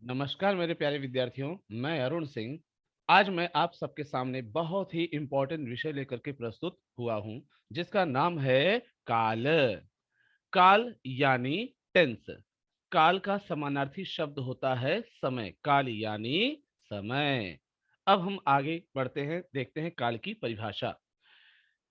नमस्कार मेरे प्यारे विद्यार्थियों, मैं अरुण सिंह। आज मैं आप सबके सामने बहुत ही इम्पोर्टेंट विषय लेकर के प्रस्तुत हुआ हूं, जिसका नाम है काल। काल यानी टेंस। काल का समानार्थी शब्द होता है समय। काल यानी समय। अब हम आगे बढ़ते हैं, देखते हैं काल की परिभाषा।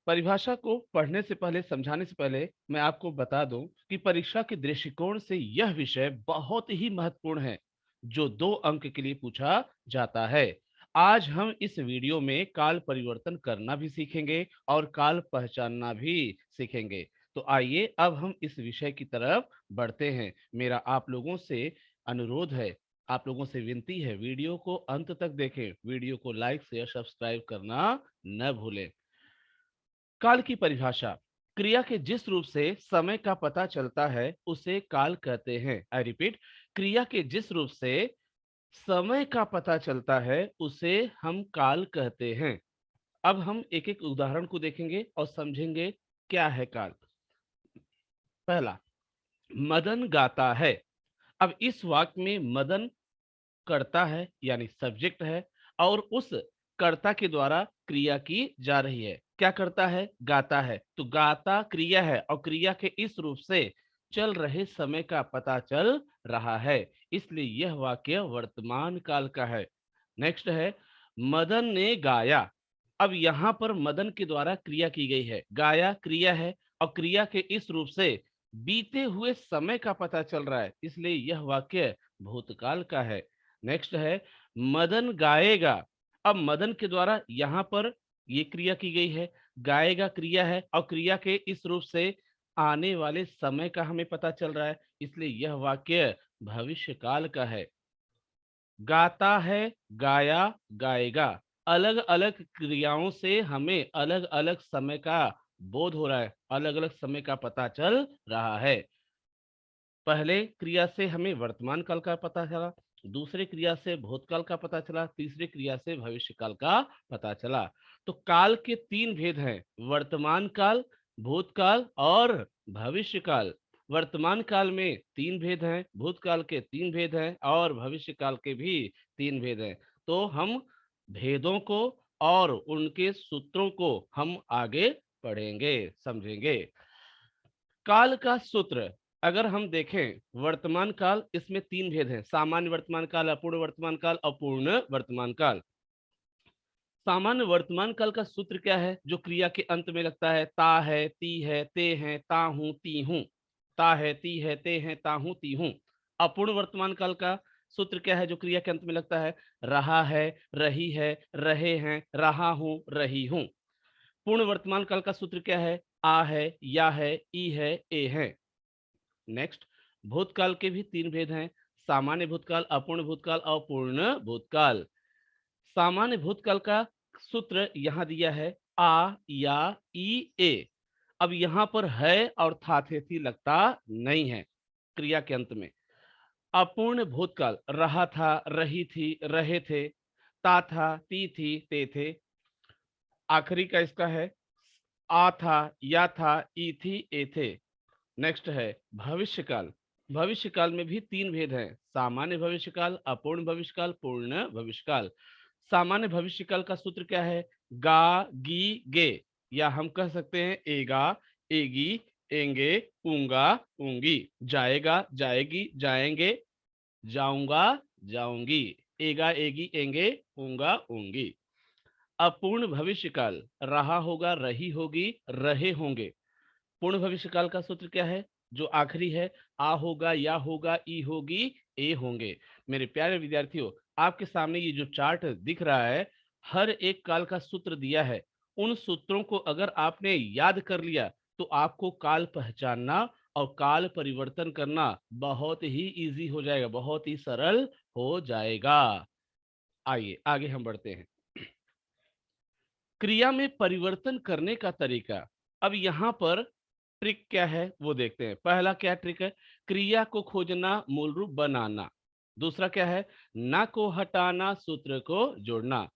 परिभाषा को पढ़ने से पहले, समझाने से पहले मैं आपको बता दूं कि परीक्षा के दृष्टिकोण से यह विषय बहुत ही महत्वपूर्ण है, जो 2 अंक के लिए पूछा जाता है। आज हम इस वीडियो में काल परिवर्तन करना भी सीखेंगे और काल पहचानना भी सीखेंगे। तो आइए अब हम इस विषय की तरफ बढ़ते हैं। मेरा आप लोगों से अनुरोध है, आप लोगों से विनती है, वीडियो को अंत तक देखें, वीडियो को लाइक शेयर सब्सक्राइब करना न भूलें। काल की परिभाषा। क्रिया के जिस रूप से समय का पता चलता है उसे काल कहते हैं। आई रिपीट, क्रिया के जिस रूप से समय का पता चलता है उसे हम काल कहते हैं। अब हम एक एक उदाहरण को देखेंगे और समझेंगे क्या है काल। पहला, मदन गाता है। अब इस वाक्य में मदन कर्ता है यानी सब्जेक्ट है, और उस कर्ता के द्वारा क्रिया की जा रही है। क्या करता है? गाता है। तो गाता क्रिया है और क्रिया के इस रूप से चल रहे समय का पता चल रहा है, इसलिए यह वाक्य वर्तमान काल का है। नेक्स्ट है, मदन ने गाया। अब यहां पर मदन के द्वारा क्रिया की गई है, गाया क्रिया है और क्रिया के इस रूप से बीते हुए समय का पता चल रहा है, इसलिए यह वाक्य भूतकाल का है। नेक्स्ट है, मदन गाएगा। अब मदन के द्वारा यहाँ पर ये क्रिया की गई है, गाएगा क्रिया है और क्रिया के इस रूप से आने वाले समय का हमें पता चल रहा है, इसलिए यह वाक्य भविष्य काल का है। गाता है, गाया, गाएगा, अलग अलग क्रियाओं से हमें अलग अलग समय का बोध हो रहा है, अलग अलग समय का पता चल रहा है। पहले क्रिया से हमें वर्तमान काल का पता चला, दूसरे क्रिया से भूतकाल का पता चला, तीसरी क्रिया से भविष्य काल का पता चला। तो काल के 3 भेद हैं, वर्तमान काल, भूतकाल और भविष्य काल। वर्तमान काल में 3 भेद हैं, भूतकाल के 3 भेद हैं और भविष्य काल के भी 3 भेद हैं। तो हम भेदों को और उनके सूत्रों को हम आगे पढ़ेंगे, समझेंगे। काल का सूत्र अगर हम देखें, वर्तमान काल, इसमें 3 भेद हैं, सामान्य वर्तमान काल, अपूर्ण वर्तमान काल, अपूर्ण वर्तमान काल। सामान्य वर्तमान काल का सूत्र क्या है? जो क्रिया के अंत में लगता है, ता है, ती है, ते हैं, ता हूं, ती हूं। ता है, ती है, ते हैं, ता हूं, ती हूं। अपूर्ण वर्तमान काल का सूत्र क्या है? जो क्रिया के अंत में लगता है, रहा है, रही है, रहे हैं, रहा हूं, रही हूं। पूर्ण वर्तमान काल का सूत्र क्या है? आ है, या है, ई है, ए है। नेक्स्ट, भूतकाल के भी 3 भेद हैं, सामान्य भूतकाल, अपूर्ण भूतकाल और पूर्ण भूतकाल। सामान्य भूतकाल का सूत्र यहां दिया है, आ, या, ई, ए। अब यहां पर है और था थे थी लगता नहीं है क्रिया के अंत में। अपूर्ण भूतकाल, रहा था, रही थी, रहे थे, ता था, ती थी, ते थे। आखिरी का इसका है, आ था, या था, ई थी, ए थे। नेक्स्ट है भविष्यकाल। भविष्यकाल में भी 3 भेद हैं, सामान्य भविष्यकाल, अपूर्ण भविष्यकाल, पूर्ण भविष्यकाल। सामान्य भविष्यकाल का सूत्र क्या है? गा, गी, गे, या हम कह सकते हैं एगा, एगी, एंगे, ऊंगा, ऊंगी, जाएगा, जाएगी, जाएंगे, जाऊंगा, जाऊंगी, एगा, एगी, एंगे, ऊंगा, ऊंगी। अपूर्ण भविष्यकाल, रहा होगा, रही होगी, रहे होंगे। पूर्ण भविष्य काल का सूत्र क्या है? जो आखिरी है, आ होगा, या होगा, ई होगी, ए होंगे। मेरे प्यारे विद्यार्थियों, आपके सामने ये जो चार्ट दिख रहा है, हर एक काल का सूत्र दिया है। उन सूत्रों को अगर आपने याद कर लिया तो आपको काल पहचानना और काल परिवर्तन करना बहुत ही इजी हो जाएगा, बहुत ही सरल हो जाएगा। आइए आगे हम बढ़ते हैं। क्रिया में परिवर्तन करने का तरीका। अब यहाँ पर ट्रिक क्या है वो देखते हैं। पहला क्या ट्रिक है? क्रिया को खोजना, मूल रूप बनाना। दूसरा क्या है? ना को हटाना, सूत्र को जोड़ना।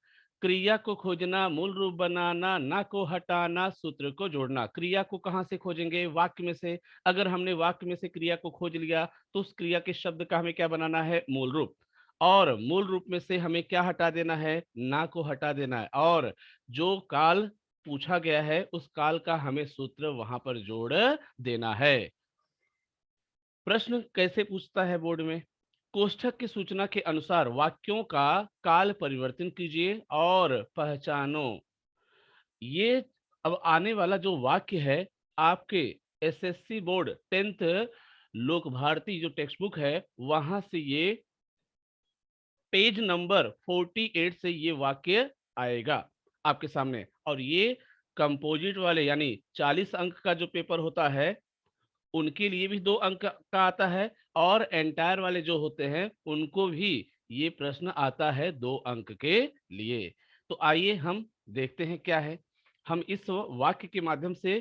क्रिया को खोजना, मूल रूप बनाना, ना को हटाना, सूत्र को जोड़ना। क्रिया को कहाँ से खोजेंगे? वाक्य में से। अगर हमने वाक्य में से क्रिया को खोज लिया तो उस क्रिया के शब्द का हमें क्या बनाना है? मूल रूप। और मूल रूप में से हमें क्या हटा देना है, ना को हटा देना है, और जो काल पूछा गया है उस काल का हमें सूत्र वहां पर जोड़ देना है। प्रश्न कैसे पूछता है बोर्ड में, कोष्ठक की सूचना के अनुसार वाक्यों का काल परिवर्तन कीजिए और पहचानो। ये अब आने वाला जो वाक्य है आपके एसएससी बोर्ड 10th लोक भारती जो टेक्स्ट बुक है वहां से ये पेज नंबर 48 से ये वाक्य आएगा आपके सामने। और ये कंपोजिट वाले यानी 40 अंक का जो पेपर होता है उनके लिए भी 2 अंक का आता है, और एंटायर वाले जो होते हैं उनको भी ये प्रश्न आता है 2 अंक के लिए। तो आइए हम देखते हैं क्या है। हम इस वाक्य के माध्यम से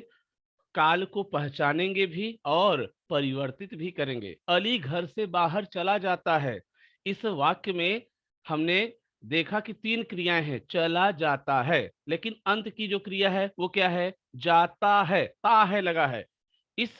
काल को पहचानेंगे भी और परिवर्तित भी करेंगे। अली घर से बाहर चला जाता है, इस वाक्य में हमने देखा कि 3 क्रियाएं हैं, चला जाता है, लेकिन अंत की जो क्रिया है वो क्या है, जाता है, ता है लगा है। इस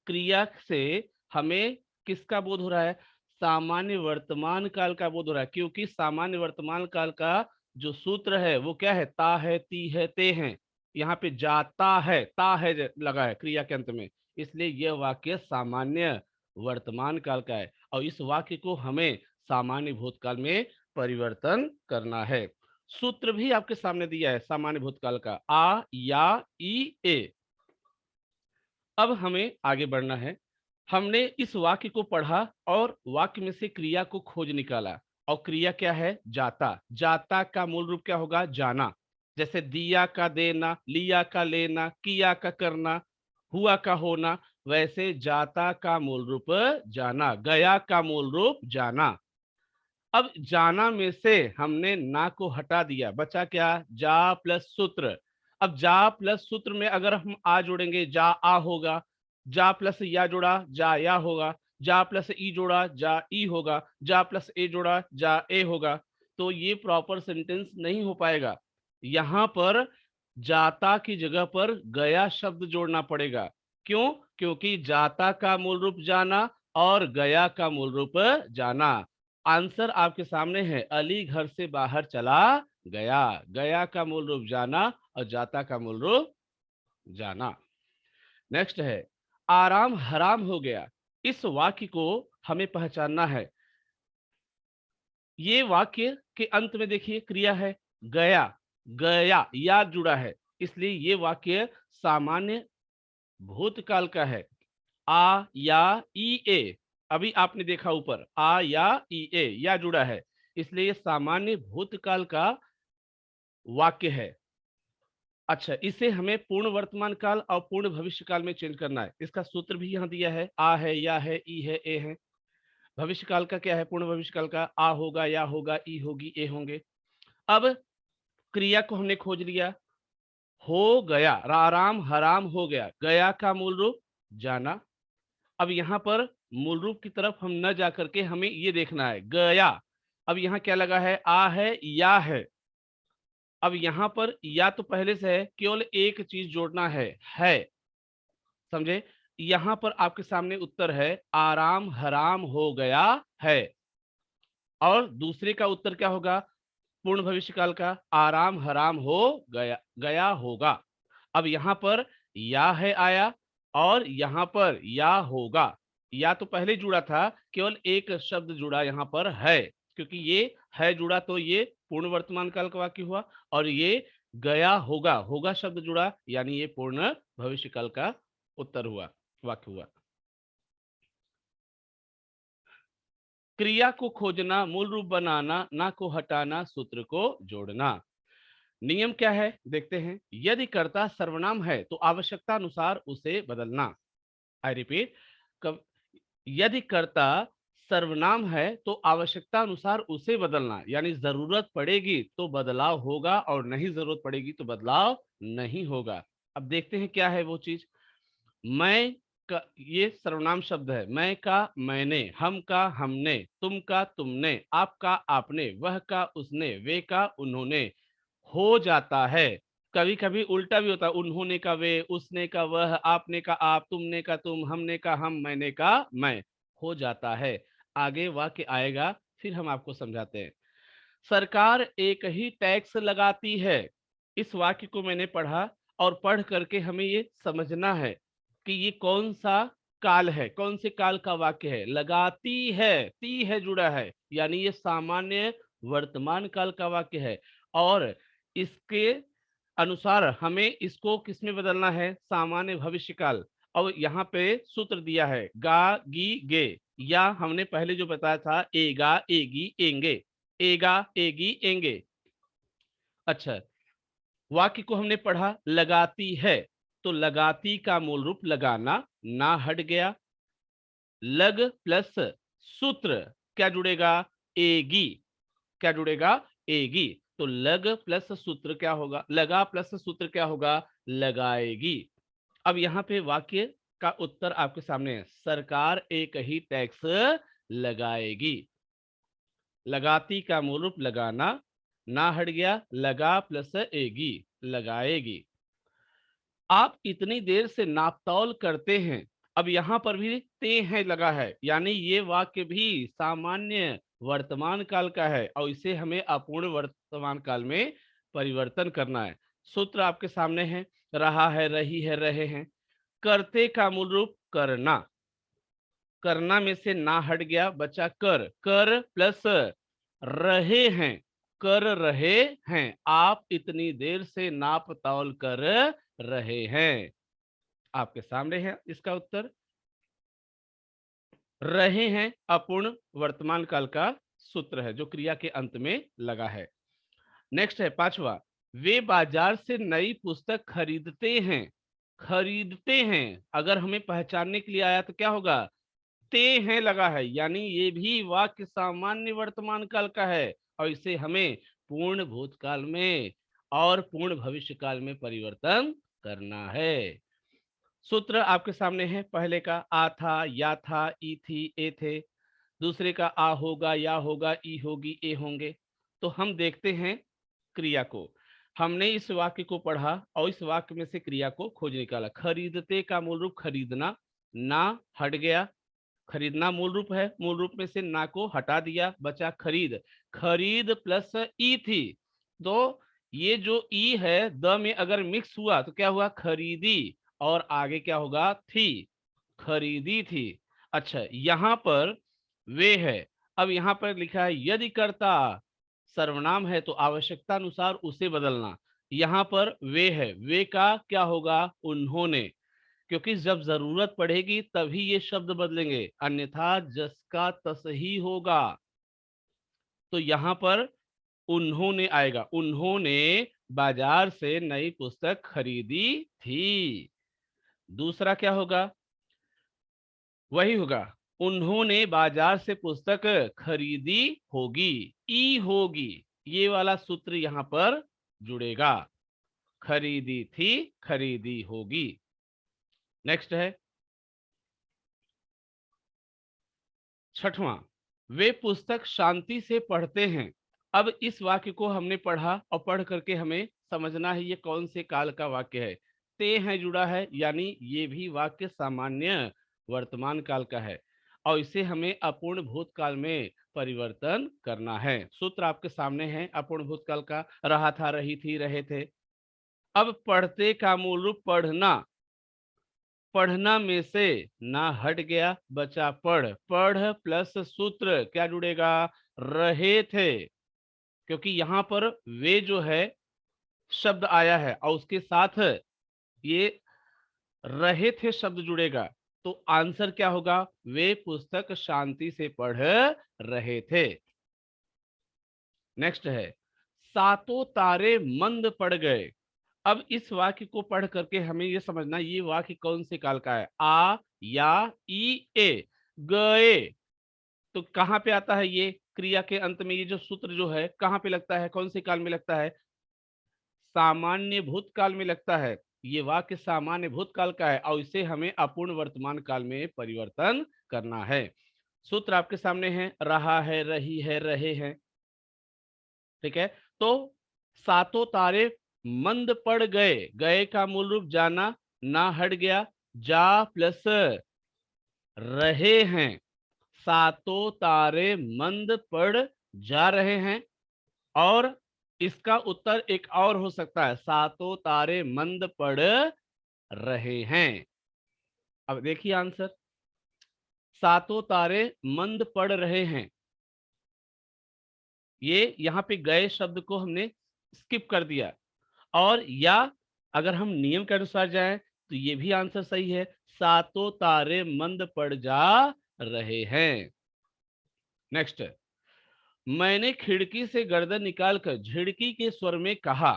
क्रिया से हमें किसका बोध हो रहा है, सामान्य वर्तमान काल का बोध हो रहा है, क्योंकि सामान्य वर्तमान काल का जो सूत्र है वो क्या है, ता है, ती है, ते हैं। यहाँ पे जाता है, ता है लगा है क्रिया के अंत में, इसलिए यह वाक्य सामान्य वर्तमान काल का है और इस वाक्य को हमें सामान्य भूतकाल में परिवर्तन करना है। सूत्र भी आपके सामने दिया है सामान्य भूतकाल का, आ, या, ई, ए। अब हमें आगे बढ़ना है। हमने इस वाक्य को पढ़ा और वाक्य में से क्रिया को खोज निकाला, और क्रिया क्या है, जाता। जाता का मूल रूप क्या होगा, जाना। जैसे दिया का देना, लिया का लेना, किया का करना, हुआ का होना, वैसे जाता का मूल रूप जाना, गया का मूल रूप जाना। अब जाना में से हमने ना को हटा दिया, बचा क्या, जा प्लस सूत्र। अब जा प्लस सूत्र में अगर हम आ जोड़ेंगे जा आ होगा, जा प्लस या जोड़ा जा या होगा, जा प्लस ई जोड़ा जा ई होगा, जा प्लस ए जोड़ा जा ए होगा। तो ये प्रॉपर सेंटेंस नहीं हो पाएगा। यहां पर जाता की जगह पर गया शब्द जोड़ना पड़ेगा। क्यों, क्योंकि जाता का मूल रूप जाना और गया का मूल रूप जाना। आंसर आपके सामने है, अली घर से बाहर चला गया। गया का मूल रूप जाना और जाता का मूल रूप जाना। नेक्स्ट है, आराम हराम हो गया। इस वाक्य को हमें पहचानना है। ये वाक्य के अंत में देखिए क्रिया है गया, गया या जुड़ा है, इसलिए ये वाक्य सामान्य भूतकाल का है। आ, या, ई, ए। अभी आपने देखा ऊपर आ, या, ई, ए या जुड़ा है, इसलिए ये सामान्य भूतकाल का वाक्य है। अच्छा, इसे हमें पूर्ण वर्तमान काल और पूर्ण भविष्य काल में चेंज करना है। इसका सूत्र भी यहाँ दिया है, आ है, या है, ई है, ए है। भविष्य काल का क्या है, पूर्ण भविष्य काल का आ होगा, या होगा, ई होगी, ए होंगे। अब क्रिया को हमने खोज लिया, हो गया, आराम हराम हो गया, गया का मूल रूप जाना। अब यहाँ पर मूल रूप की तरफ हम न जा करके हमें ये देखना है गया। अब यहाँ क्या लगा है, आ है, या है। अब यहाँ पर या तो पहले से है, केवल एक चीज जोड़ना है। समझे, यहाँ पर आपके सामने उत्तर है, आराम हराम हो गया है। और दूसरे का उत्तर क्या होगा, पूर्ण भविष्य काल का, आराम हराम हो गया, गया होगा। अब यहाँ पर या है आया और यहाँ पर या होगा। या तो पहले जुड़ा था, केवल एक शब्द जुड़ा यहाँ पर है, क्योंकि ये है जुड़ा तो ये पूर्ण वर्तमान काल का वाक्य हुआ, और ये गया होगा, होगा शब्द जुड़ा, यानी ये पूर्ण भविष्य काल का उत्तर हुआ, वाक्य हुआ। क्रिया को खोजना, मूल रूप बनाना, ना को हटाना, सूत्र को जोड़ना। नियम क्या है देखते हैं। यदि कर्ता सर्वनाम है तो आवश्यकता अनुसार उसे बदलना। आई रिपीट, कब यदि कर्ता सर्वनाम है तो आवश्यकता अनुसार उसे बदलना, यानी जरूरत पड़ेगी तो बदलाव होगा और नहीं जरूरत पड़ेगी तो बदलाव नहीं होगा। अब देखते हैं क्या है वो चीज। मैं का, ये सर्वनाम शब्द है, मैं का मैंने, हम का हमने, तुम का तुमने, आप का आपने, वह का उसने, वे का उन्होंने। हो जाता है, कभी कभी उल्टा भी होता है, उन्होंने का वे, उसने का वह, आपने का आप, तुमने का तुम, हमने का हम, मैंने का मैं। हो जाता है, आगे वाक्य आएगा फिर हम आपको समझाते हैं। सरकार एक ही टैक्स लगाती है। इस वाक्य को मैंने पढ़ा और पढ़ करके हमें ये समझना है कि ये कौन सा काल है, कौन से काल का वाक्य है। लगाती है, ती है जुड़ा है, यानी ये सामान्य वर्तमान काल का वाक्य है और इसके अनुसार हमें इसको किसमें बदलना है, सामान्य भविष्य काल। और यहाँ पे सूत्र दिया है गा गी गे, या हमने पहले जो बताया था एगा एगी एंगे, एगा एगी एंगे। अच्छा, वाक्य को हमने पढ़ा लगाती है, तो लगाती का मूल रूप लगाना, ना हट गया। लग प्लस सूत्र क्या जुड़ेगा, एगी, क्या जुड़ेगा, एगी। तो लग प्लस सूत्र क्या होगा, लगा प्लस सूत्र क्या होगा, लगाएगी। अब यहाँ पे वाक्य का उत्तर आपके सामने है, सरकार एक ही टैक्स लगाएगी। लगाती का मूल रूप लगाना, ना हट गया, लगा प्लस एगी, लगाएगी। आप इतनी देर से नापतौल करते हैं, अब यहां पर भी ते हैं लगा है, यानी ये वाक्य भी सामान्य वर्तमान काल का है और इसे हमें अपूर्ण वर्तमान काल में परिवर्तन करना है। सूत्र आपके सामने है, रहा है, रही है, रहे हैं। करते का मूल रूप करना, करना में से ना हट गया, बचा कर, कर प्लस रहे हैं, कर रहे हैं। आप इतनी देर से नाप तौल कर रहे हैं। आपके सामने है इसका उत्तर। रहे हैं अपूर्ण वर्तमान काल का सूत्र है जो क्रिया के अंत में लगा है। नेक्स्ट है पांचवा, वे बाजार से नई पुस्तक खरीदते हैं। खरीदते हैं अगर हमें पहचानने के लिए आया तो क्या होगा, ते हैं लगा है, यानी ये भी वाक्य सामान्य वर्तमान काल का है और इसे हमें पूर्ण भूतकाल में और पूर्ण भविष्य काल में परिवर्तन करना है। सूत्र आपके सामने है, पहले का आ था, या था, ई थी, ए थे। दूसरे का आ होगा, या होगा, ई होगी, ए होंगे। तो हम देखते हैं क्रिया को। हमने इस वाक्य को पढ़ा और इस वाक्य में से क्रिया को खोज निकाला। खरीदते का मूल रूप खरीदना, ना हट गया, खरीदना मूल रूप है, मूल रूप में से ना को हटा दिया, बचा खरीद। खरीद प्लस ई थी, तो ये जो ई है द में अगर मिक्स हुआ तो क्या हुआ, खरीदी, और आगे क्या होगा, थी, खरीदी थी। अच्छा, यहां पर वे है। अब यहां पर लिखा है यदि कर्ता सर्वनाम है तो आवश्यकता अनुसार उसे बदलना। यहां पर वे है, वे का क्या होगा, उन्होंने, क्योंकि जब जरूरत पड़ेगी तभी ये शब्द बदलेंगे, अन्यथा जस तस ही होगा। तो यहां पर उन्होंने आएगा, उन्होंने बाजार से नई पुस्तक खरीदी थी। दूसरा क्या होगा, वही होगा, उन्होंने बाजार से पुस्तक खरीदी होगी, ई होगी, ये वाला सूत्र यहां पर जुड़ेगा। खरीदी थी, खरीदी होगी। नेक्स्ट है छठवां, वे पुस्तक शांति से पढ़ते हैं। अब इस वाक्य को हमने पढ़ा और पढ़ करके हमें समझना है ये कौन से काल का वाक्य है। ते है जुड़ा है, यानी ये भी वाक्य सामान्य वर्तमान काल का है और इसे हमें अपूर्ण भूतकाल में परिवर्तन करना है। सूत्र आपके सामने है अपूर्ण भूतकाल का, रहा था, रही थी, रहे थे। अब पढ़ते का मूल रूप पढ़ना, पढ़ना में से ना हट गया, बचा पढ़, पढ़ प्लस सूत्र क्या जुड़ेगा, रहे थे, क्योंकि यहां पर वे जो है शब्द आया है और उसके साथ ये रहे थे शब्द जुड़ेगा, तो आंसर क्या होगा, वे पुस्तक शांति से पढ़ रहे थे। नेक्स्ट है सातों तारे मंद पड़ गए। अब इस वाक्य को पढ़ करके हमें यह समझना ये वाक्य कौन से काल का है, आ, या, ई, ए, गए। तो कहां पे आता है ये, क्रिया के अंत में ये जो सूत्र जो है कहां पे लगता है, कौन से काल में लगता है, सामान्य भूतकाल में लगता है। ये वाक्य सामान्य भूतकाल का है और इसे हमें अपूर्ण वर्तमान काल में परिवर्तन करना है। सूत्र आपके सामने है, रहा है, रही है, रहे हैं। ठीक है, तो सातों तारे मंद पड़ गए, गए का मूल रूप जाना, ना हट गया, जा प्लस रहे हैं। सातों तारे मंद पड़ जा रहे हैं। और इसका उत्तर एक और हो सकता है, सातों तारे मंद पड़ रहे हैं। अब देखिए आंसर, सातों तारे मंद पड़ रहे हैं, ये यहां पे गए शब्द को हमने स्किप कर दिया। और या अगर हम नियम के अनुसार जाएं तो ये भी आंसर सही है, सातों तारे मंद पड़ जा रहे हैं। नेक्स्ट, मैंने खिड़की से गर्दन निकालकर झिड़की के स्वर में कहा।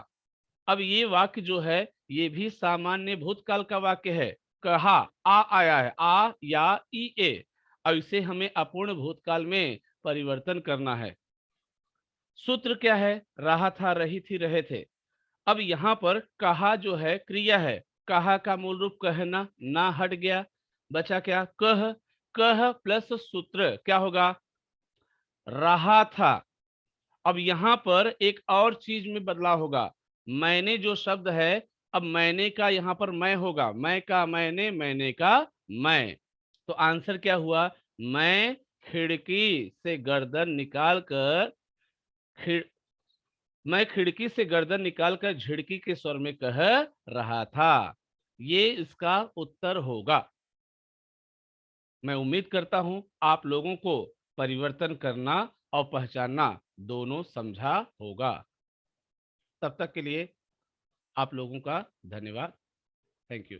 अब ये वाक्य जो है ये भी सामान्य भूतकाल का वाक्य है। कहा, आ आया है, आ या ई ए। अब इसे हमें अपूर्ण भूतकाल में परिवर्तन करना है। सूत्र क्या है, रहा था, रही थी, रहे थे। अब यहाँ पर कहा जो है क्रिया है, कहा का मूल रूप कहना, ना हट गया, बचा क्या, कह। कह प्लस सूत्र क्या होगा, रहा था। अब यहाँ पर एक और चीज में बदलाव होगा, मैंने जो शब्द है, अब मैंने का यहाँ पर मैं होगा, मैं का मैंने, मैंने का मैं। तो आंसर क्या हुआ, मैं खिड़की से गर्दन निकाल कर खिड़ मैं खिड़की से गर्दन निकालकर झिड़की के स्वर में कह रहा था। ये इसका उत्तर होगा। मैं उम्मीद करता हूं आप लोगों को परिवर्तन करना और पहचानना दोनों समझा होगा। तब तक के लिए आप लोगों का धन्यवाद। Thank you.